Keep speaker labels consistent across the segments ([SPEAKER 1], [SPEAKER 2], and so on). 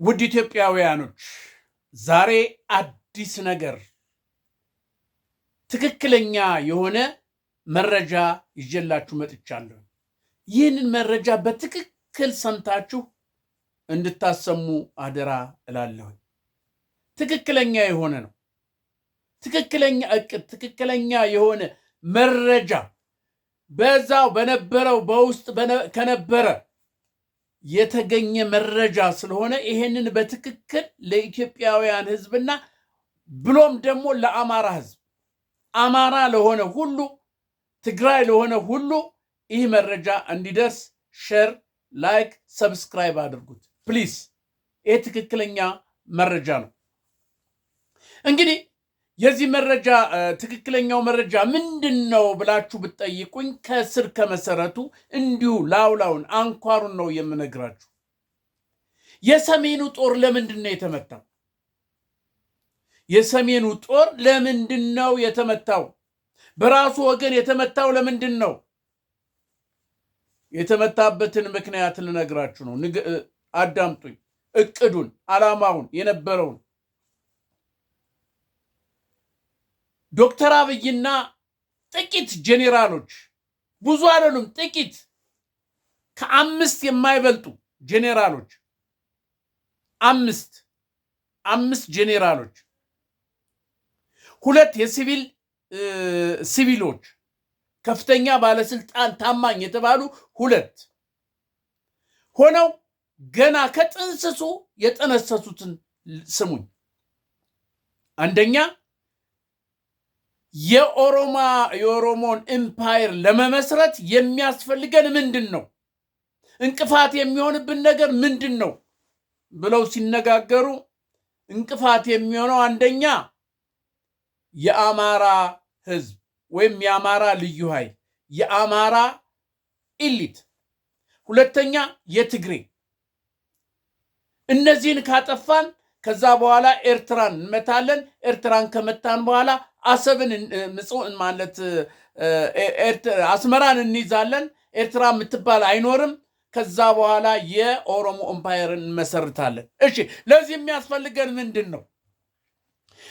[SPEAKER 1] ውድ ኢትዮጵያውያኖች ዛሬ አዲስ ነገር ትክክለኛ የሆነ መረጃ ይዤላችሁ መጥቻለሁ። ይህንን መረጃ በትክክል ሰምታችሁ እንድታሰሙ አደራ እላለሁ። ትክክለኛ የሆነ ነው። ትክክለኛ እቅድ፣ ትክክለኛ የሆነ መረጃ በዛው በነበረው በውስጥ ከነበረ የተገኘ መረጃ ስለሆነ ይሄንን በትክክል ለኢትዮጵያውያን ሕዝብና ብሎም ደግሞ ለአማራ ሕዝብ አማራ ለሆነ ሁሉ ትግራይ ለሆነ ሁሉ ይህ መረጃ እንዲደርስ ሼር፣ ላይክ፣ ሰብስክራይብ አድርጉት ፕሊዝ። ይሄ ትክክለኛ መረጃ ነው። እንግዲህ የዚህ መረጃ ትክክለኛው መረጃ ምንድነው ብላችሁ ብትጠይቁኝ ከስር ከመሰረቱ እንዲሁ ላውላውን አንኳሩን ነው የምነግራችሁ። የሰሜኑ ጦር ለምንድን ነው የተመታው? የሰሜኑ ጦር ለምንድን ነው የተመታው? በራሱ ወገን የተመታው ለምንድን ነው? የተመታበትን ምክንያት ልነግራችሁ ነው። አዳምጡኝ። እቅዱን፣ ዓላማውን፣ የነበረውን ዶክተር አብይና ጥቂት ጄኔራሎች፣ ብዙ አይደሉም፣ ጥቂት ከ5 የማይበልጡ ጄኔራሎች፣ አምስት ጄኔራሎች፣ 2 ሲቪሎች፣ ከፍተኛ ባለስልጣን ታማኝ የተባሉ 2 ሆነው ገና ከጥንስሱ የጠነሰሱትን ስሙኝ። አንደኛ የኦሮሞን ኤምፓየር ለመመስረት የሚያስፈልገን ምንድን ነው? እንቅፋት የሚሆንብን ነገር ምንድን ነው ብለው ሲነጋገሩ እንቅፋት የሚሆነው አንደኛ የአማራ ሕዝብ ወይም የአማራ ልዩ ኃይል፣ የአማራ ኢሊት፣ ሁለተኛ የትግሬ። እነዚህን ካጠፋን ከዛ በኋላ ኤርትራን እንመታለን። ኤርትራን ከመታን በኋላ አሰብን ማለት አስመራን እንይዛለን። ኤርትራ የምትባል አይኖርም። ከዛ በኋላ የኦሮሞ ኤምፓየርን እንመሰርታለን። እሺ፣ ለዚህ የሚያስፈልገን ምንድን ነው?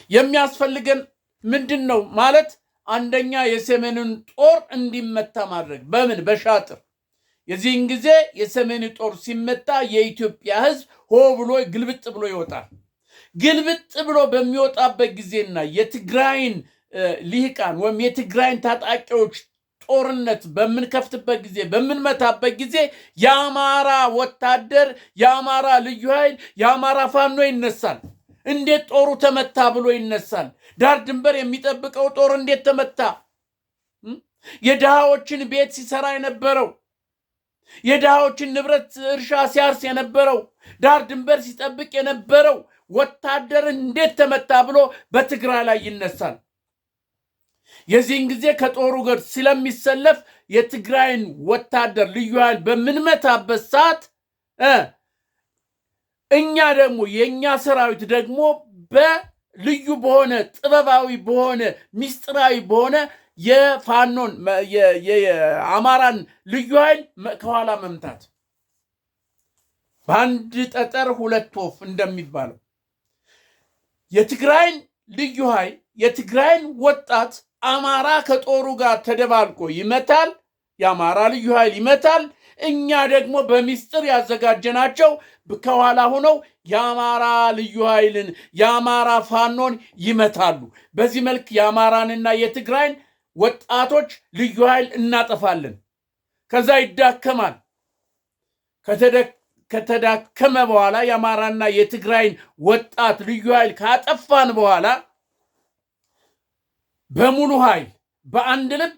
[SPEAKER 1] የሚያስፈልገን ምንድን ነው ማለት አንደኛ የሰሜኑን ጦር እንዲመታ ማድረግ። በምን? በሻጥር። የዚህን ጊዜ የሰሜኑ ጦር ሲመታ የኢትዮጵያ ሕዝብ ሆ ብሎ ግልብጥ ብሎ ይወጣል። ግልብጥ ብሎ በሚወጣበት ጊዜና የትግራይን ልሂቃን ወይም የትግራይን ታጣቂዎች ጦርነት በምንከፍትበት ጊዜ፣ በምንመታበት ጊዜ የአማራ ወታደር፣ የአማራ ልዩ ኃይል፣ የአማራ ፋኖ ይነሳል። እንዴት ጦሩ ተመታ ብሎ ይነሳል። ዳር ድንበር የሚጠብቀው ጦር እንዴት ተመታ? የድሃዎችን ቤት ሲሰራ የነበረው፣ የድሃዎችን ንብረት እርሻ ሲያርስ የነበረው፣ ዳር ድንበር ሲጠብቅ የነበረው ወታደር እንዴት ተመታ ብሎ በትግራይ ላይ ይነሳል። የዚህን ጊዜ ከጦሩ ጋር ስለሚሰለፍ የትግራይን ወታደር ልዩ ኃይል በምንመታበት ሰዓት እኛ ደግሞ የኛ ሰራዊት ደግሞ በልዩ በሆነ ጥበባዊ በሆነ ሚስጥራዊ በሆነ የፋኖን የአማራን ልዩ ኃይል ከኋላ መምታት፣ በአንድ ጠጠር 2 ወፍ እንደሚባለው የትግራይን ልዩ ኃይል የትግራይን ወጣት አማራ ከጦሩ ጋር ተደባልቆ ይመታል። የአማራ ልዩ ኃይል ይመታል። እኛ ደግሞ በሚስጥር ያዘጋጀናቸው ከኋላ ሆነው የአማራ ልዩ ኃይልን የአማራ ፋኖን ይመታሉ። በዚህ መልክ የአማራንና የትግራይን ወጣቶች ልዩ ኃይል እናጠፋለን። ከዛ ይዳከማል። ከተዳከመ በኋላ የአማራና የትግራይን ወጣት ልዩ ኃይል ካጠፋን በኋላ በሙሉ ኃይል በአንድ ልብ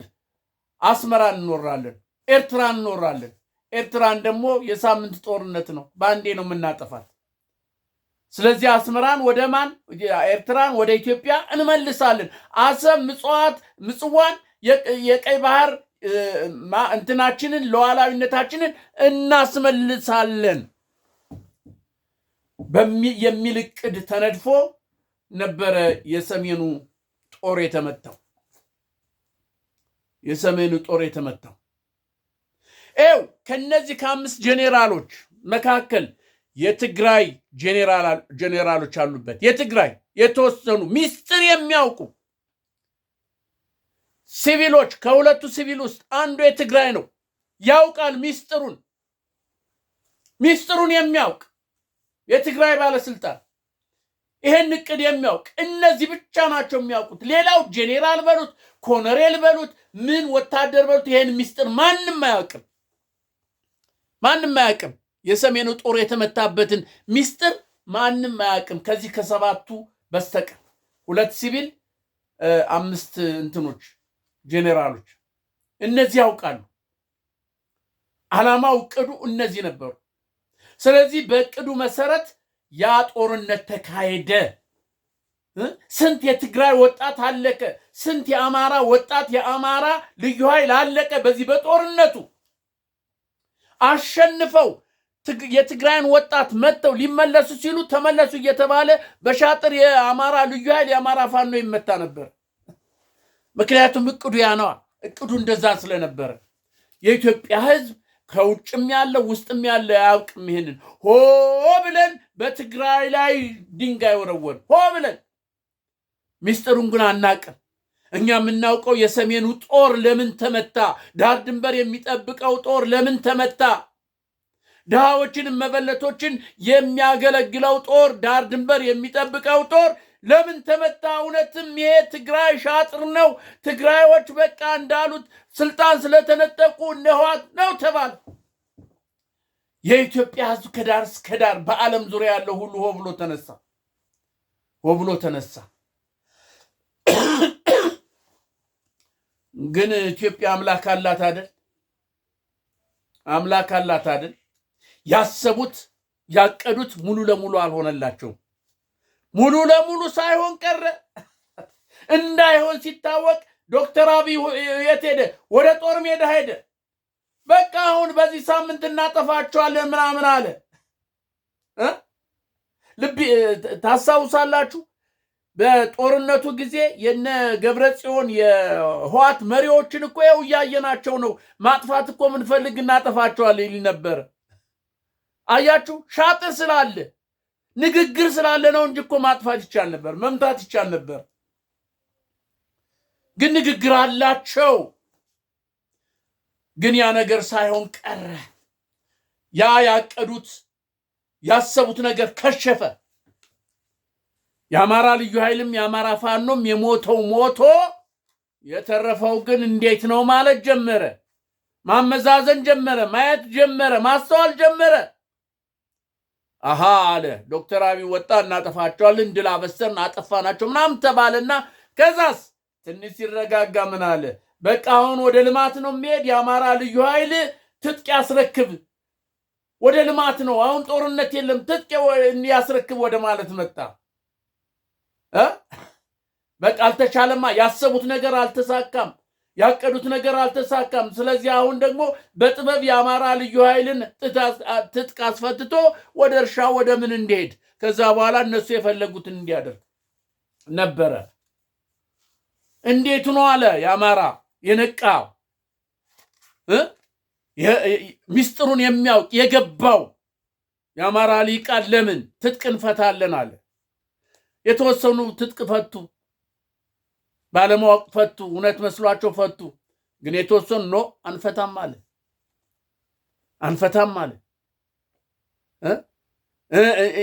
[SPEAKER 1] አስመራን እንወራለን፣ ኤርትራን እንወራለን። ኤርትራን ደግሞ የሳምንት ጦርነት ነው፣ በአንዴ ነው የምናጠፋት። ስለዚህ አስመራን ወደ ማን? ኤርትራን ወደ ኢትዮጵያ እንመልሳለን። አሰብ፣ ምጽዋን፣ የቀይ ባህር እንትናችንን ሉዓላዊነታችንን እናስመልሳለን የሚል ዕቅድ ተነድፎ ነበረ የሰሜኑ ጦር የተመታው። የሰሜኑ ጦር የተመታው ከነዚህ ከ5 ጄኔራሎች መካከል የትግራይ ጄኔራሎች አሉበት። የትግራይ የተወሰኑ ሚስጥር የሚያውቁ ሲቪሎች፣ ከሁለቱ ሲቪል ውስጥ አንዱ የትግራይ ነው። ያውቃል ሚስጥሩን የሚያውቅ የትግራይ ባለስልጣን፣ ይሄን እቅድ የሚያውቅ እነዚህ ብቻ ናቸው የሚያውቁት። ሌላው ጄኔራል በሉት ኮሎኔል በሉት ምን ወታደር በሉት ይሄን ሚስጥር ማንም አያውቅም። የሰሜኑ ጦር የተመታበትን ሚስጥር ማንም አያውቅም ከዚህ ከሰባቱ በስተቀር። 2 ሲቪል 5 እንትኖች ጄኔራሎች እነዚህ ያውቃሉ። ዓላማው እቅዱ እነዚህ ነበሩ። ስለዚህ በእቅዱ መሰረት ያ ጦርነት ተካሄደ። ስንት የትግራይ ወጣት አለቀ። ስንት የአማራ ወጣት የአማራ ልዩ ኃይል አለቀ። በዚህ በጦርነቱ አሸንፈው የትግራይን ወጣት መተው ሊመለሱ ሲሉ ተመለሱ እየተባለ በሻጥር የአማራ ልዩ ኃይል የአማራ ፋኖ ይመታ ነበር። ምክንያቱም እቅዱ ያ ነዋ። እቅዱ እንደዛ ስለነበረ የኢትዮጵያ ሕዝብ ከውጭም ያለው ውስጥም ያለው ያውቅም። ይሄንን ሆ ብለን በትግራይ ላይ ድንጋይ ወረወር ሆ ብለን። ሚስጥሩን ግን አናቅም። እኛ የምናውቀው የሰሜኑ ጦር ለምን ተመታ፣ ዳር ድንበር የሚጠብቀው ጦር ለምን ተመታ፣ ድሃዎችንም መበለቶችን የሚያገለግለው ጦር ዳር ድንበር የሚጠብቀው ጦር ለምን ተመታ? እውነትም ይሄ ትግራይ ሻጥር ነው። ትግራዮች በቃ እንዳሉት ስልጣን ስለተነጠቁ እነኋት ነው ተባለ። የኢትዮጵያ ሕዝብ ከዳር እስከ ዳር በዓለም ዙሪያ ያለው ሁሉ ሆ ብሎ ተነሳ። ግን ኢትዮጵያ አምላክ አላት አይደል? ያሰቡት ያቀዱት ሙሉ ለሙሉ አልሆነላቸውም። ሙሉ ለሙሉ ሳይሆን ቀረ። እንዳይሆን ሲታወቅ ዶክተር አብይ የት ሄደ? ወደ ጦር ሜዳ ሄደ። በቃ አሁን በዚህ ሳምንት እናጠፋቸዋለን ምናምን አለ። ታስታውሳላችሁ? በጦርነቱ ጊዜ የነ ገብረ ጽዮን የህዋት መሪዎችን እኮ ያው እያየናቸው ነው። ማጥፋት እኮ ምንፈልግ እናጠፋቸዋለን ይል ነበር። አያችሁ፣ ሻጥር ስላለ ንግግር ስላለ ነው እንጂ እኮ ማጥፋት ይቻል ነበር፣ መምታት ይቻል ነበር። ግን ንግግር አላቸው። ግን ያ ነገር ሳይሆን ቀረ። ያ ያቀዱት ያሰቡት ነገር ከሸፈ። የአማራ ልዩ ኃይልም የአማራ ፋኖም የሞተው ሞቶ የተረፈው ግን እንዴት ነው ማለት ጀመረ። ማመዛዘን ጀመረ፣ ማየት ጀመረ፣ ማስተዋል ጀመረ። አሃ አለ ዶክተር አብይ ወጣ፣ እናጠፋቸዋለን፣ ድል አበሰርን፣ አጠፋናቸው ምናምን ተባለና ከዛስ ትንሽ ሲረጋጋ ምን አለ? በቃ አሁን ወደ ልማት ነው የሚሄድ። የአማራ ልዩ ኃይል ትጥቅ ያስረክብ፣ ወደ ልማት ነው አሁን ጦርነት የለም፣ ትጥቅ ያስረክብ ወደ ማለት መጣ። በቃ አልተቻለማ። ያሰቡት ነገር አልተሳካም፣ ያቀዱት ነገር አልተሳካም። ስለዚህ አሁን ደግሞ በጥበብ የአማራ ልዩ ኃይልን ትጥቅ አስፈትቶ ወደ እርሻ ወደ ምን እንዲሄድ፣ ከዛ በኋላ እነሱ የፈለጉትን እንዲያደርግ ነበረ። እንዴት ነው አለ የአማራ የነቃ ሚስጥሩን የሚያውቅ የገባው የአማራ ሊቃን ለምን ትጥቅ እንፈታለን አለ። የተወሰኑ ትጥቅ ፈቱ፣ ባለማወቅ ፈቱ፣ እውነት መስሏቸው ፈቱ። ግን የተወሰኑ ነው አንፈታም አለ።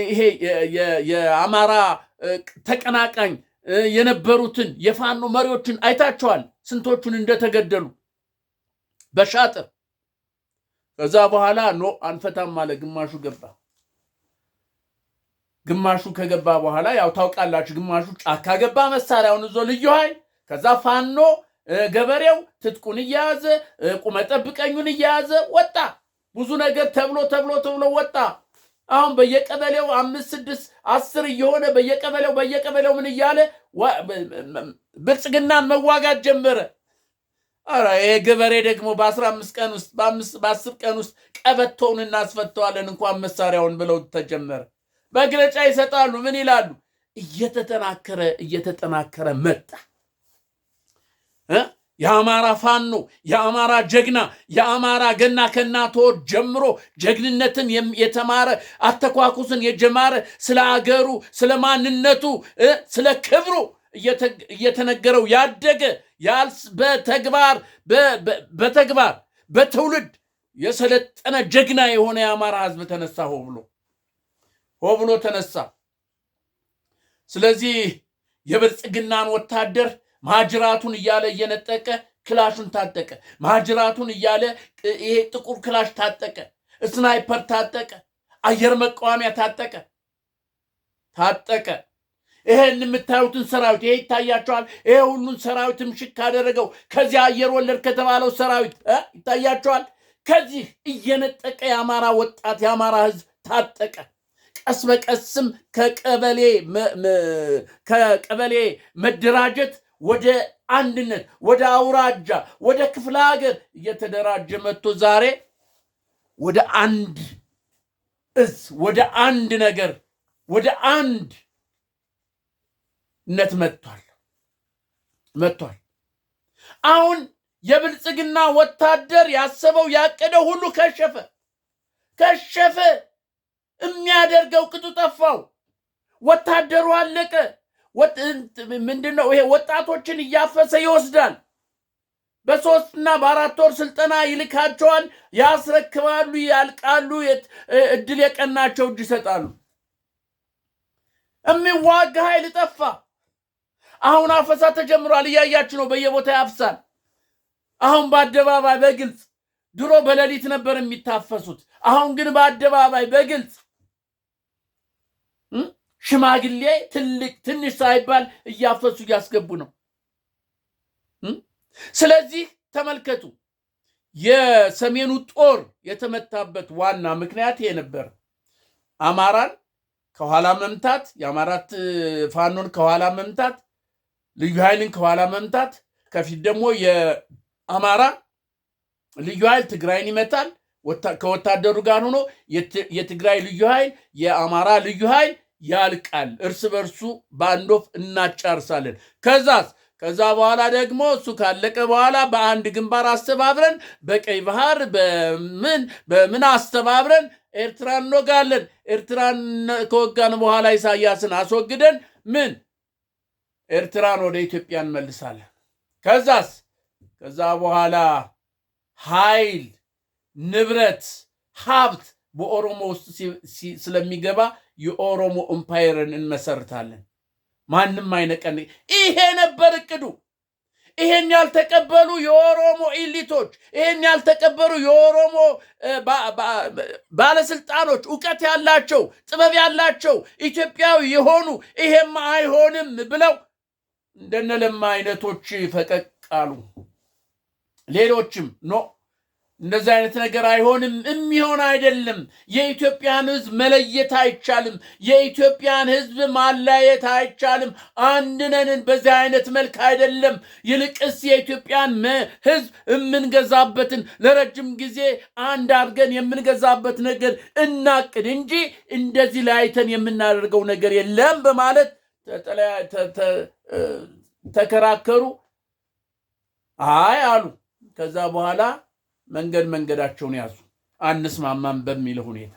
[SPEAKER 1] ይሄ የአማራ ተቀናቃኝ የነበሩትን የፋኖ መሪዎችን አይታቸዋል፣ ስንቶቹን እንደተገደሉ በሻጥር። ከዛ በኋላ ኖ አንፈታም አለ። ግማሹ ገባ። ግማሹ ከገባ በኋላ ያው ታውቃላችሁ፣ ግማሹ ጫካ ገባ መሳሪያውን ይዞ ልዩ ኃይል። ከዛ ፋኖ ገበሬው ትጥቁን እያያዘ ቁመ ጠብቀኙን እያያዘ ወጣ። ብዙ ነገር ተብሎ ወጣ። አሁን በየቀበሌው 5፣ 6፣ 10 እየሆነ በየቀበሌው ምን እያለ ብልጽግናን መዋጋት ጀመረ። ኧረ ይሄ ገበሬ ደግሞ በ15 ቀን ውስጥ በ10 ቀን ውስጥ ቀበቶውን እናስፈተዋለን እንኳን መሳሪያውን ብለው ተጀመረ። መግለጫ ይሰጣሉ። ምን ይላሉ? እየተጠናከረ መጣ። የአማራ ፋኖ፣ የአማራ ጀግና፣ የአማራ ገና ከእናቱ ጀምሮ ጀግንነትን የተማረ አተኳኩስን የጀማረ ስለ አገሩ፣ ስለ ማንነቱ፣ ስለ ክብሩ እየተነገረው ያደገ በተግባር በትውልድ የሰለጠነ ጀግና የሆነ የአማራ ህዝብ ተነሳ። ሆ ብሎ ተነሳ። ስለዚህ የብልጽግናን ወታደር ማጅራቱን እያለ እየነጠቀ ክላሹን ታጠቀ። ማጅራቱን እያለ ይሄ ጥቁር ክላሽ ታጠቀ፣ ስናይፐር ታጠቀ፣ አየር መቃወሚያ ታጠቀ። ይሄን የምታዩትን ሰራዊት ይሄ ይታያቸዋል። ይሄ ሁሉን ሰራዊት ምሽክ ካደረገው ከዚህ አየር ወለድ ከተባለው ሰራዊት ይታያቸዋል። ከዚህ እየነጠቀ የአማራ ወጣት የአማራ ህዝብ ታጠቀ። ቀስ በቀስም ከቀበሌ መደራጀት ወደ አንድነት፣ ወደ አውራጃ፣ ወደ ክፍለ ሀገር እየተደራጀ መጥቶ ዛሬ ወደ አንድ እዝ፣ ወደ አንድ ነገር፣ ወደ አንድነት መጥቷል። አሁን የብልጽግና ወታደር ያሰበው ያቀደው ሁሉ ከሸፈ። የሚያደርገው ቅጡ ጠፋው። ወታደሩ አለቀ። ምንድነው ይሄ? ወጣቶችን እያፈሰ ይወስዳል። በ3 እና በ4 ወር ስልጠና ይልካቸዋል፣ ያስረክባሉ፣ ያልቃሉ፣ እድል የቀናቸው እጅ ይሰጣሉ። የሚዋጋ ኃይል ጠፋ። አሁን አፈሳ ተጀምሯል። እያያችሁ ነው። በየቦታ ያፍሳል። አሁን በአደባባይ በግልጽ። ድሮ በሌሊት ነበር የሚታፈሱት። አሁን ግን በአደባባይ በግልጽ ሽማግሌ ትልቅ ትንሽ ሳይባል እያፈሱ እያስገቡ ነው። ስለዚህ ተመልከቱ፣ የሰሜኑ ጦር የተመታበት ዋና ምክንያት ይሄ ነበር። አማራን ከኋላ መምታት፣ የአማራት ፋኖን ከኋላ መምታት፣ ልዩ ኃይልን ከኋላ መምታት። ከፊት ደግሞ የአማራ ልዩ ኃይል ትግራይን ይመታል። ከወታደሩ ጋር ሆኖ የትግራይ ልዩ ኃይል የአማራ ልዩ ኃይል ያልቃል። እርስ በርሱ በአንድ ወፍ እናጫርሳለን። ከዛ በኋላ ደግሞ እሱ ካለቀ በኋላ በአንድ ግንባር አስተባብረን በቀይ ባህር በምን አስተባብረን ኤርትራን እንወጋለን። ኤርትራን ከወጋን በኋላ ኢሳያስን አስወግደን ኤርትራን ወደ ኢትዮጵያ እንመልሳለን። ከዛ በኋላ ኃይል፣ ንብረት፣ ሀብት በኦሮሞ ውስጥ ስለሚገባ የኦሮሞ ኤምፓየርን እንመሰርታለን። ማንም አይነቀን። ይሄ ነበር እቅዱ። ይሄን ያልተቀበሉ የኦሮሞ ኢሊቶች፣ ይሄን ያልተቀበሉ የኦሮሞ ባለስልጣኖች፣ እውቀት ያላቸው፣ ጥበብ ያላቸው ኢትዮጵያዊ የሆኑ ይሄም አይሆንም ብለው እንደነ ለማ አይነቶች ፈቀቅ አሉ። ሌሎችም እንደዚህ አይነት ነገር አይሆንም፣ የሚሆን አይደለም። የኢትዮጵያን ህዝብ መለየት አይቻልም። የኢትዮጵያን ህዝብ ማለየት አይቻልም። አንድነንን በዚህ አይነት መልክ አይደለም። ይልቅስ የኢትዮጵያን ህዝብ የምንገዛበትን ለረጅም ጊዜ አንድ አድርገን የምንገዛበት ነገር እናቅድ እንጂ እንደዚህ ላይተን የምናደርገው ነገር የለም በማለት ተከራከሩ። አይ አሉ። ከዛ በኋላ መንገዳቸውን ያዙ። አንስማማም በሚል ሁኔታ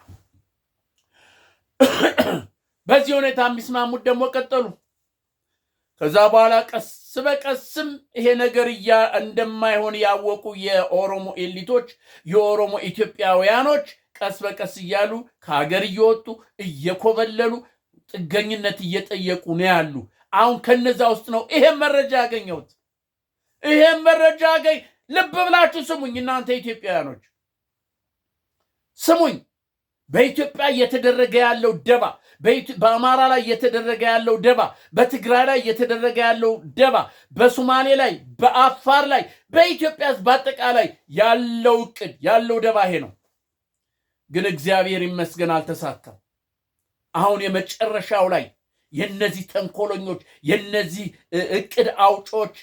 [SPEAKER 1] በዚህ ሁኔታ የሚስማሙት ደግሞ ቀጠሉ። ከዛ በኋላ ቀስ በቀስም ይሄ ነገር እንደማይሆን ያወቁ የኦሮሞ ኤሊቶች፣ የኦሮሞ ኢትዮጵያውያኖች ቀስ በቀስ እያሉ ከሀገር እየወጡ እየኮበለሉ ጥገኝነት እየጠየቁ ነው ያሉ። አሁን ከነዛ ውስጥ ነው ይሄን መረጃ ያገኘሁት። ልብ ብላችሁ ስሙኝ እናንተ ኢትዮጵያውያኖች ስሙኝ። በኢትዮጵያ እየተደረገ ያለው ደባ፣ በአማራ ላይ እየተደረገ ያለው ደባ፣ በትግራይ ላይ እየተደረገ ያለው ደባ፣ በሶማሌ ላይ፣ በአፋር ላይ፣ በኢትዮጵያ በአጠቃላይ ያለው እቅድ ያለው ደባ ይሄ ነው። ግን እግዚአብሔር ይመስገን አልተሳካም። አሁን የመጨረሻው ላይ የነዚህ ተንኮለኞች የነዚህ እቅድ አውጮች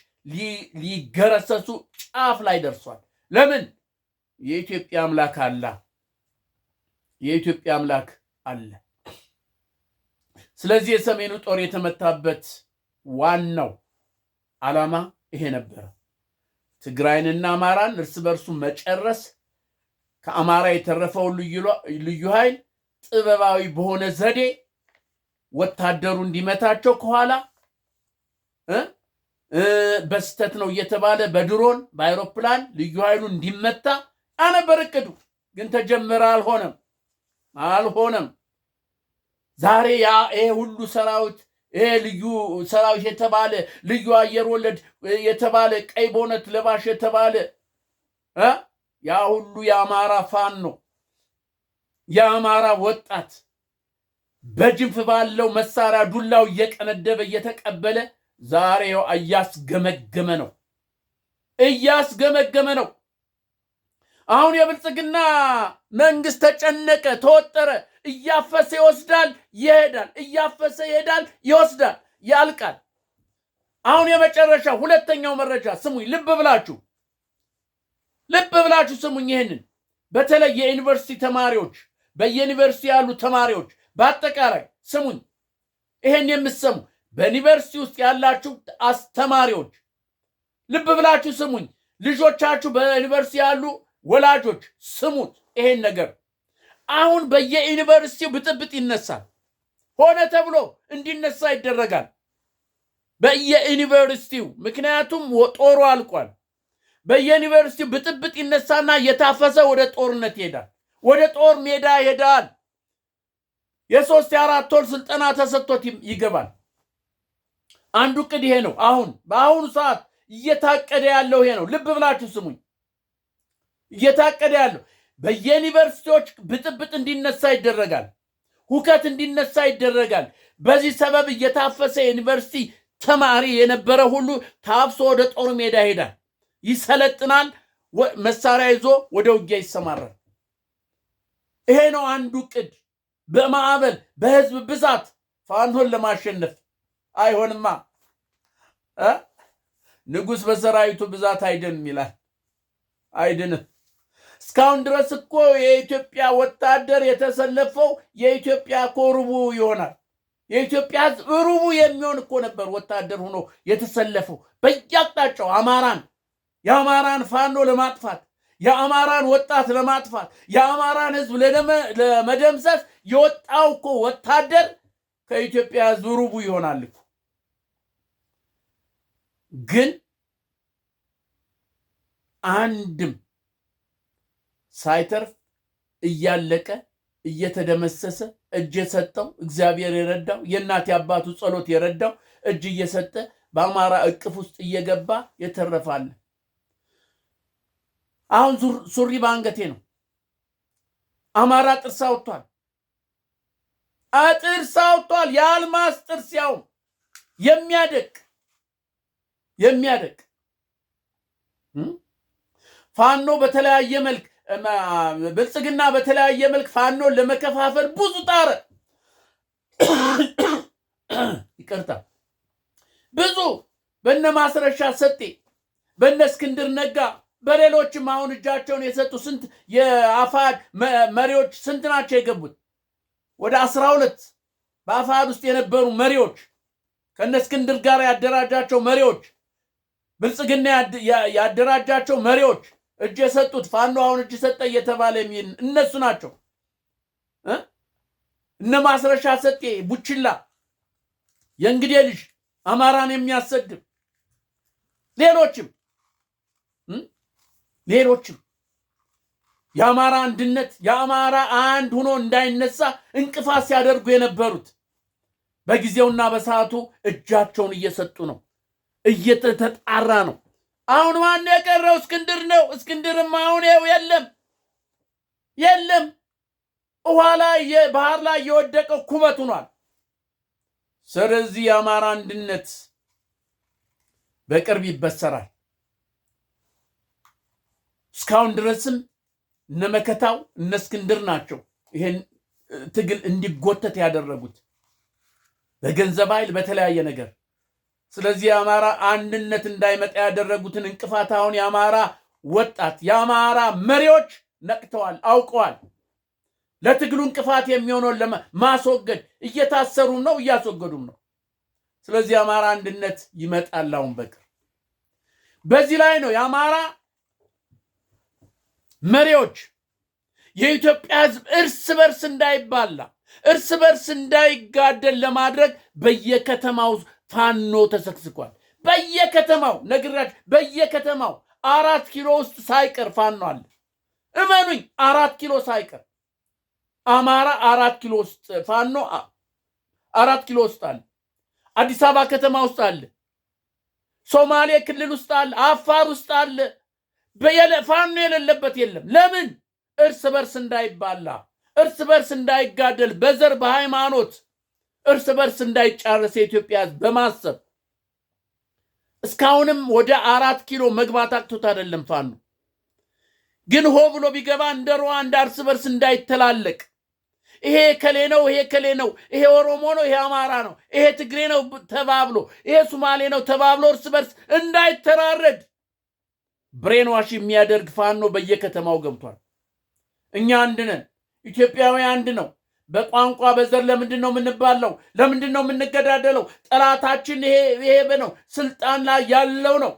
[SPEAKER 1] ሊገረሰሱ ጫፍ ላይ ደርሷል። ለምን? የኢትዮጵያ አምላክ አለ። ስለዚህ የሰሜኑ ጦር የተመታበት ዋናው ዓላማ ይሄ ነበር። ትግራይንና አማራን እርስ በርሱ መጨረስ፣ ከአማራ የተረፈውን ልዩ ኃይል ጥበባዊ በሆነ ዘዴ ወታደሩ እንዲመታቸው ከኋላ በስተት ነው እየተባለ በድሮን በአይሮፕላን ልዩ ኃይሉ እንዲመታ አነበር እቅዱ። ግን ተጀመረ፣ አልሆነም። ዛሬ ይሄ ሁሉ ሰራዊት፣ ይሄ ልዩ ሰራዊት የተባለ ልዩ አየር ወለድ የተባለ ቀይ ቦነት ለባሽ የተባለ ያ ሁሉ የአማራ ፋኖ የአማራ ወጣት በጅንፍ ባለው መሳሪያ ዱላው እየቀነደበ እየተቀበለ ዛሬ እያስገመገመ ነው። አሁን የብልጽግና መንግስት ተጨነቀ፣ ተወጠረ። እያፈሰ ይወስዳል፣ ይሄዳል፣ እያፈሰ ይሄዳል፣ ይወስዳል፣ ያልቃል። አሁን የመጨረሻ ሁለተኛው መረጃ ስሙኝ፣ ልብ ብላችሁ ስሙኝ። ይሄንን በተለይ የዩኒቨርሲቲ ተማሪዎች፣ በየዩኒቨርሲቲ ያሉ ተማሪዎች በአጠቃላይ ስሙኝ። ይሄን የምትሰሙ በዩኒቨርሲቲ ውስጥ ያላችሁ አስተማሪዎች ልብ ብላችሁ ስሙኝ። ልጆቻችሁ በዩኒቨርሲቲ ያሉ ወላጆች ስሙት ይሄን ነገር። አሁን በየዩኒቨርሲቲው ብጥብጥ ይነሳል። ሆነ ተብሎ እንዲነሳ ይደረጋል በየዩኒቨርሲቲው፣ ምክንያቱም ጦሩ አልቋል። በየዩኒቨርሲቲው ብጥብጥ ይነሳና የታፈሰ ወደ ጦርነት ይሄዳል፣ ወደ ጦር ሜዳ ይሄዳል። የ3 የ4 ወር ስልጠና ተሰጥቶት ይገባል። አንዱ ቅድ ይሄ ነው። በአሁኑ ሰዓት እየታቀደ ያለው ይሄ ነው። ልብ ብላችሁ ስሙኝ። እየታቀደ ያለው በየዩኒቨርሲቲዎች ብጥብጥ እንዲነሳ ይደረጋል፣ ሁከት እንዲነሳ ይደረጋል። በዚህ ሰበብ እየታፈሰ ዩኒቨርሲቲ ተማሪ የነበረ ሁሉ ታፍሶ ወደ ጦር ሜዳ ይሄዳል፣ ይሰለጥናል፣ መሳሪያ ይዞ ወደ ውጊያ ይሰማራል። ይሄ ነው አንዱ ቅድ። በማዕበል በህዝብ ብዛት ፋኖን ለማሸነፍ አይሆንማ። ንጉሥ በሰራዊቱ ብዛት አይድንም ይላል። አይድንም። እስካሁን ድረስ እኮ የኢትዮጵያ ወታደር የተሰለፈው የኢትዮጵያ እኮ ሩቡ ይሆናል። የኢትዮጵያ ህዝብ ሩቡ የሚሆን እኮ ነበር ወታደር ሆኖ የተሰለፈው በየአቅጣጫው የአማራን ፋኖ ለማጥፋት፣ የአማራን ወጣት ለማጥፋት፣ የአማራን ህዝብ ለመደምሰስ የወጣው እኮ ወታደር ከኢትዮጵያ ህዝብ ሩቡ ይሆናል እኮ። ግን አንድም ሳይተርፍ እያለቀ እየተደመሰሰ እጅ የሰጠው እግዚአብሔር የረዳው የእናት አባቱ ጸሎት የረዳው እጅ እየሰጠ በአማራ እቅፍ ውስጥ እየገባ የተረፋለ። አሁን ሱሪ በአንገቴ ነው። አማራ ጥርስ አውጥቷል። ጥርስ አውጥቷል። የአልማዝ ጥርስ ያው የሚያደቅ ፋኖ በተለያየ መልክ ብልጽግና በተለያየ መልክ ፋኖን ለመከፋፈል ብዙ ጣረ። ይቅርታ፣ ብዙ በነ ማስረሻ ሰጤ፣ በነ እስክንድር ነጋ፣ በሌሎችም አሁን እጃቸውን የሰጡ ስንት የአፋድ መሪዎች ስንት ናቸው የገቡት? ወደ 12 በአፋድ ውስጥ የነበሩ መሪዎች፣ ከነ እስክንድር ጋር ያደራጃቸው መሪዎች፣ ብልጽግና ያደራጃቸው መሪዎች እጅ የሰጡት ፋኖ አሁን እጅ ሰጠ እየተባለ የሚል እነሱ ናቸው። እነ ማስረሻ ሰጤ ቡችላ፣ የእንግዴ ልጅ አማራን የሚያሰድብ ሌሎችም የአማራ አንድነት የአማራ አንድ ሆኖ እንዳይነሳ እንቅፋት ሲያደርጉ የነበሩት በጊዜውና በሰዓቱ እጃቸውን እየሰጡ ነው። እየተጣራ ነው። አሁን ማን የቀረው? እስክንድር ነው። እስክንድርም አሁን የለም። ውሃ ላይ ባህር ላይ የወደቀው ኩበት ሆኗል። ስለዚህ የአማራ አንድነት በቅርብ ይበሰራል። እስካሁን ድረስም እነመከታው እነ እስክንድር ናቸው ይሄን ትግል እንዲጎተት ያደረጉት በገንዘብ ኃይል በተለያየ ነገር። ስለዚህ የአማራ አንድነት እንዳይመጣ ያደረጉትን እንቅፋት አሁን የአማራ ወጣት የአማራ መሪዎች ነቅተዋል፣ አውቀዋል። ለትግሉ እንቅፋት የሚሆነውን ለማስወገድ እየታሰሩም ነው፣ እያስወገዱም ነው። ስለዚህ የአማራ አንድነት ይመጣል። አሁን በቅርብ በዚህ ላይ ነው የአማራ መሪዎች የኢትዮጵያ ሕዝብ እርስ በርስ እንዳይባላ እርስ በርስ እንዳይጋደል ለማድረግ በየከተማው ፋኖ ተሰክስኳል። በየከተማው ነግራች በየከተማው 4 ኪሎ ውስጥ ሳይቀር ፋኖ አለ። እመኑኝ 4 ኪሎ ሳይቀር አማራ 4 ኪሎ ውስጥ ፋኖ 4 ኪሎ ውስጥ አለ። አዲስ አበባ ከተማ ውስጥ አለ። ሶማሌ ክልል ውስጥ አለ። አፋር ውስጥ አለ። ፋኖ የሌለበት የለም። ለምን? እርስ በርስ እንዳይባላ እርስ በርስ እንዳይጋደል በዘር በሃይማኖት እርስ በርስ እንዳይጫረስ የኢትዮጵያ ሕዝብ በማሰብ እስካሁንም ወደ 4 ኪሎ መግባት አቅቶት አይደለም። ፋኖ ግን ሆ ብሎ ቢገባ እንደ ሩዋንዳ እርስ በርስ እንዳይተላለቅ ይሄ ከሌ ነው፣ ይሄ ከሌ ነው፣ ይሄ ኦሮሞ ነው፣ ይሄ አማራ ነው፣ ይሄ ትግሬ ነው ተባብሎ ይሄ ሶማሌ ነው ተባብሎ እርስ በርስ እንዳይተራረድ ብሬንዋሽ የሚያደርግ ፋኖ በየከተማው ገብቷል። እኛ አንድ ነን። ኢትዮጵያዊ አንድ ነው። በቋንቋ በዘር ለምንድን ነው የምንባለው? ለምንድን ነው የምንገዳደለው? ጠላታችን ይሄ ነው፣ ስልጣን ላይ ያለው ነው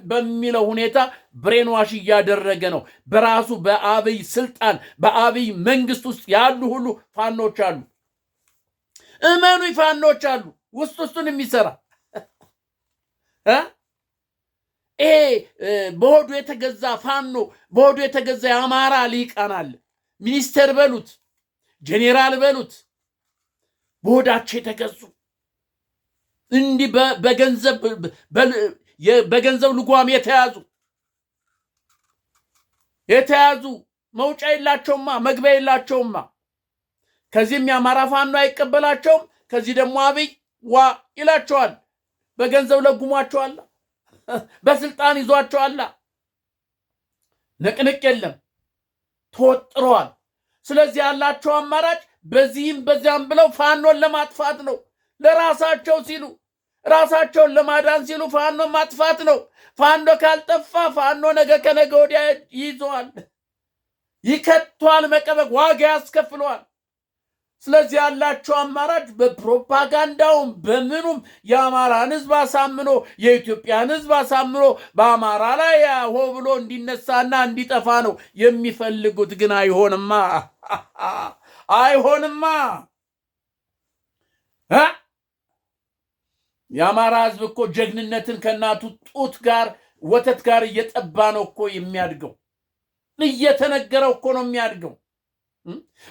[SPEAKER 1] በሚለው ሁኔታ ብሬንዋሽ እያደረገ ነው። በራሱ በአብይ ስልጣን በአብይ መንግስት ውስጥ ያሉ ሁሉ ፋኖች አሉ። እመኑ፣ ፋኖች አሉ ውስጡን የሚሰራ ይሄ በሆዱ የተገዛ ፋኖ በሆዱ የተገዛ የአማራ ሊቃን አለ። ሚኒስተር በሉት ጄኔራል በሉት በሆዳቸው የተገዙ እንዲህ በገንዘብ ልጓም የተያዙ መውጫ የላቸውማ፣ መግቢያ የላቸውማ። ከዚህም የአማራ ፋኖ አይቀበላቸውም። ከዚህ ደግሞ አብይ ዋ ይላቸዋል። በገንዘብ ለጉሟቸዋል፣ በስልጣን ይዟቸዋል። ንቅንቅ የለም፣ ተወጥረዋል። ስለዚህ ያላቸው አማራጭ በዚህም በዚያም ብለው ፋኖን ለማጥፋት ነው። ለራሳቸው ሲሉ ራሳቸውን ለማዳን ሲሉ ፋኖ ማጥፋት ነው። ፋኖ ካልጠፋ ፋኖ ነገ ከነገ ወዲያ ይይዘዋል፣ ይከቷል፣ መቀበቅ ዋጋ ያስከፍለዋል። ስለዚህ ያላቸው አማራጭ በፕሮፓጋንዳውም በምኑም የአማራን ሕዝብ አሳምኖ የኢትዮጵያን ሕዝብ አሳምኖ በአማራ ላይ ሆ ብሎ እንዲነሳና እንዲጠፋ ነው የሚፈልጉት። ግን አይሆንማ፣ አይሆንማ። የአማራ ሕዝብ እኮ ጀግንነትን ከእናቱ ጡት ጋር ወተት ጋር እየጠባ ነው እኮ የሚያድገው። እየተነገረው እኮ ነው የሚያድገው።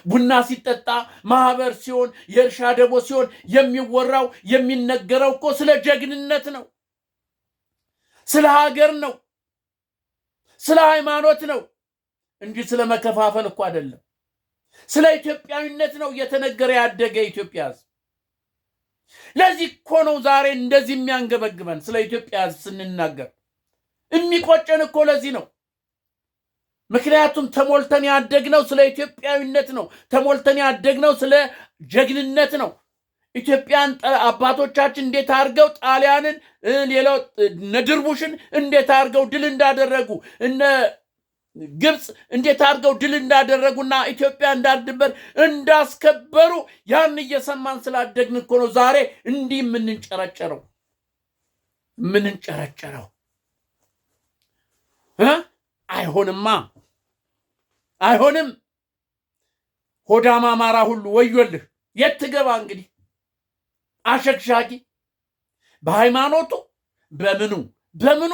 [SPEAKER 1] ቡና ሲጠጣ ማህበር ሲሆን የእርሻ ደቦ ሲሆን የሚወራው የሚነገረው እኮ ስለ ጀግንነት ነው፣ ስለ ሀገር ነው፣ ስለ ሃይማኖት ነው እንጂ ስለ መከፋፈል እኮ አይደለም። ስለ ኢትዮጵያዊነት ነው እየተነገረ ያደገ ኢትዮጵያ ሕዝብ። ለዚህ እኮ ነው ዛሬ እንደዚህ የሚያንገበግበን ስለ ኢትዮጵያ ሕዝብ ስንናገር የሚቆጨን እኮ ለዚህ ነው። ምክንያቱም ተሞልተን ያደግነው ስለ ኢትዮጵያዊነት ነው። ተሞልተን ያደግነው ስለ ጀግንነት ነው። ኢትዮጵያን አባቶቻችን እንዴት አድርገው ጣሊያንን ሌላው ነድርቡሽን እንዴት አድርገው ድል እንዳደረጉ እነ ግብፅ እንዴት አድርገው ድል እንዳደረጉና ኢትዮጵያ እንዳድንበር እንዳስከበሩ ያን እየሰማን ስላደግን እኮ ነው ዛሬ እንዲህ የምንንጨረጨረው። አይሆንማ፣ አይሆንም። ሆዳም አማራ ሁሉ ወዮልህ። የት ትገባ እንግዲህ አሸክሻጊ በሃይማኖቱ በምኑ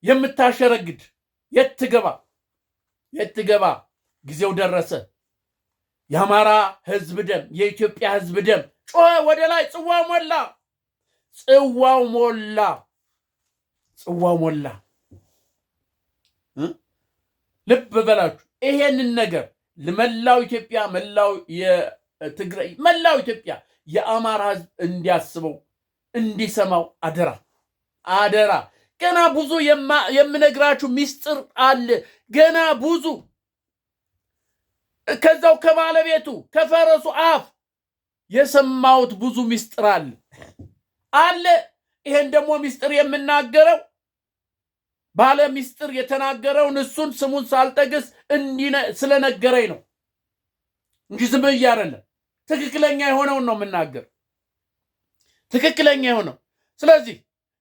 [SPEAKER 1] የምታሸረግድ የት ትገባ? ጊዜው ደረሰ። የአማራ ሕዝብ ደም የኢትዮጵያ ሕዝብ ደም ጮኸ ወደ ላይ። ጽዋው ሞላ። ልብ በላችሁ። ይሄንን ነገር ለመላው ኢትዮጵያ፣ መላው የትግራይ፣ መላው ኢትዮጵያ የአማራ ሕዝብ እንዲያስበው እንዲሰማው አደራ። ገና ብዙ የምነግራችሁ ሚስጥር አለ። ገና ብዙ ከዛው ከባለቤቱ ከፈረሱ አፍ የሰማሁት ብዙ ሚስጥር አለ። ይሄን ደግሞ ሚስጥር የምናገረው ባለ ሚስጥር የተናገረውን እሱን ስሙን ሳልጠቅስ ስለነገረኝ ነው እንጂ ዝም ብዬ አይደለም። ትክክለኛ የሆነውን ነው የምናገር፣ ትክክለኛ የሆነው። ስለዚህ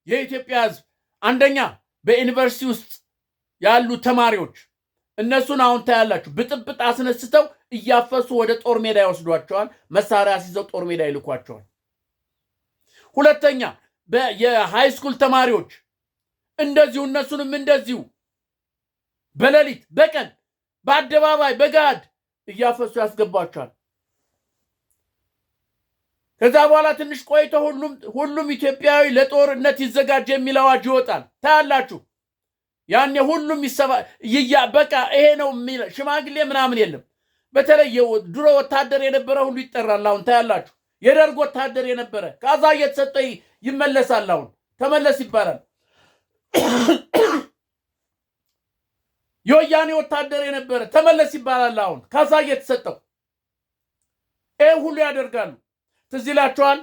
[SPEAKER 1] የኢትዮጵያ ሕዝብ አንደኛ በዩኒቨርሲቲ ውስጥ ያሉ ተማሪዎች እነሱን አሁን ታያላችሁ ብጥብጥ አስነስተው እያፈሱ ወደ ጦር ሜዳ ይወስዷቸዋል። መሳሪያ ሲዘው ጦር ሜዳ ይልኳቸዋል። ሁለተኛ የሃይ ስኩል ተማሪዎች እንደዚሁ እነሱንም እንደዚሁ በሌሊት በቀን በአደባባይ በጋድ እያፈሱ ያስገባቸዋል። ከዛ በኋላ ትንሽ ቆይቶ ሁሉም ኢትዮጵያዊ ለጦርነት ይዘጋጅ የሚል አዋጅ ይወጣል። ታያላችሁ። ያኔ ሁሉም በቃ ይሄ ነው የሚል ሽማግሌ ምናምን የለም። በተለይ ድሮ ወታደር የነበረ ሁሉ ይጠራል። አሁን ታያላችሁ። የደርግ ወታደር የነበረ ካዛ እየተሰጠ ይመለሳል። አሁን ተመለስ ይባላል። የወያኔ ወታደር የነበረ ተመለስ ይባላል። አሁን ካዛ እየተሰጠው ይሄ ሁሉ ያደርጋሉ። ትዝ ይላችኋል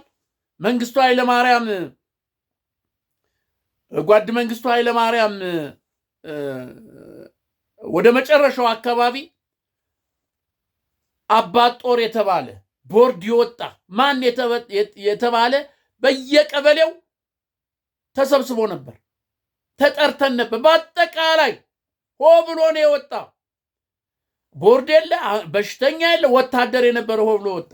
[SPEAKER 1] መንግስቱ ኃይለማርያም ጓድ መንግስቱ ኃይለማርያም ወደ መጨረሻው አካባቢ አባት ጦር የተባለ ቦርድ ይወጣ ማን የተባለ በየቀበሌው ተሰብስቦ ነበር። ተጠርተን ነበር። በአጠቃላይ ሆ ብሎ ነው የወጣ። ቦርድ የለ፣ በሽተኛ የለ፣ ወታደር የነበረ ሆ ብሎ ወጣ።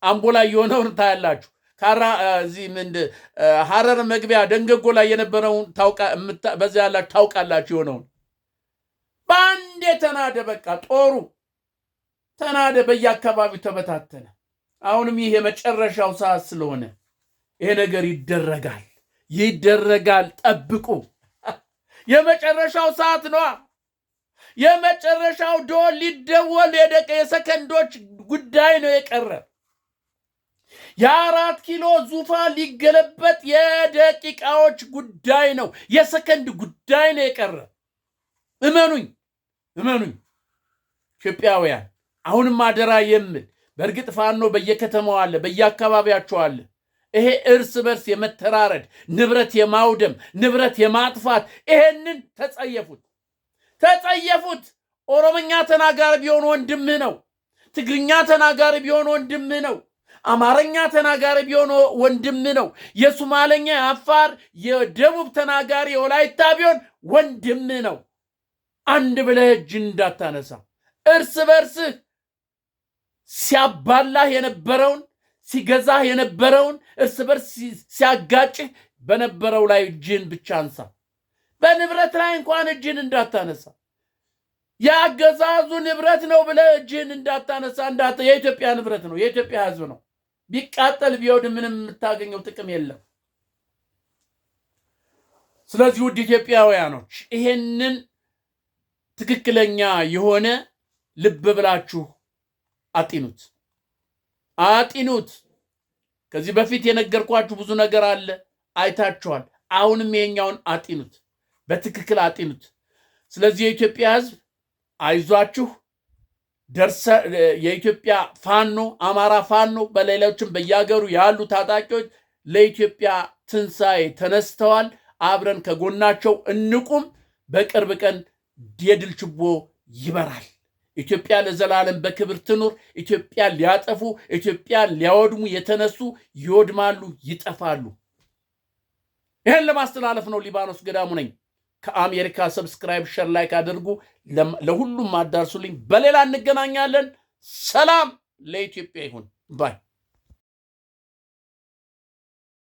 [SPEAKER 1] አምቦ ላይ የሆነውን ታያላችሁ። ሐረር መግቢያ ደንገጎ ላይ የነበረውን በዚያ ያላችሁ ታውቃላችሁ። የሆነውን በአንዴ ተናደ። በቃ ጦሩ ተናደ፣ በየአካባቢው ተበታተነ። አሁንም ይህ የመጨረሻው ሰዓት ስለሆነ ይሄ ነገር ይደረጋል። ጠብቁ። የመጨረሻው ሰዓት ነው። የመጨረሻው ደወል ሊደወል የሰከንዶች ጉዳይ ነው የቀረ። የ4 ኪሎ ዙፋን ሊገለበጥ የደቂቃዎች ጉዳይ ነው፣ የሰከንድ ጉዳይ ነው የቀረ። እመኑኝ ኢትዮጵያውያን። አሁንም አደራ የምል በእርግጥ ፋኖ በየከተማው አለ፣ በየአካባቢያቸው አለ። ይሄ እርስ በርስ የመተራረድ ንብረት የማውደም ንብረት የማጥፋት ይሄንን ተጸየፉት። ኦሮምኛ ተናጋሪ ቢሆን ወንድምህ ነው። ትግርኛ ተናጋሪ ቢሆን ወንድምህ ነው። አማርኛ ተናጋሪ ቢሆን ወንድምህ ነው። የሶማሌኛ፣ የአፋር፣ የደቡብ ተናጋሪ የወላይታ ቢሆን ወንድምህ ነው። አንድ ብለህ እጅ እንዳታነሳ። እርስ በርስህ ሲያባላህ የነበረውን ሲገዛህ የነበረውን እርስ በርስ ሲያጋጭህ በነበረው ላይ እጅን ብቻ አንሳ። በንብረት ላይ እንኳን እጅን እንዳታነሳ። የአገዛዙ ንብረት ነው ብለህ እጅን እንዳታነሳ። የኢትዮጵያ ንብረት ነው፣ የኢትዮጵያ ሕዝብ ነው። ቢቃጠል ቢወድ ምንም የምታገኘው ጥቅም የለም። ስለዚህ ውድ ኢትዮጵያውያኖች ይሄንን ትክክለኛ የሆነ ልብ ብላችሁ አጢኑት። ከዚህ በፊት የነገርኳችሁ ብዙ ነገር አለ፣ አይታችኋል። አሁንም ይሄኛውን አጢኑት፣ በትክክል አጢኑት። ስለዚህ የኢትዮጵያ ሕዝብ አይዟችሁ። የኢትዮጵያ ፋኖ፣ አማራ ፋኖ፣ በሌሎችም በየሀገሩ ያሉ ታጣቂዎች ለኢትዮጵያ ትንሣኤ ተነስተዋል። አብረን ከጎናቸው እንቁም። በቅርብ ቀን የድል ችቦ ይበራል። ኢትዮጵያ ለዘላለም በክብር ትኑር። ኢትዮጵያ ሊያጠፉ፣ ኢትዮጵያ ሊያወድሙ የተነሱ ይወድማሉ፣ ይጠፋሉ። ይህን ለማስተላለፍ ነው። ሊባኖስ ገዳሙ ነኝ ከአሜሪካ። ሰብስክራይብ፣ ሸር፣ ላይክ አድርጉ። ለሁሉም አዳርሱልኝ። በሌላ እንገናኛለን። ሰላም ለኢትዮጵያ ይሁን ባይ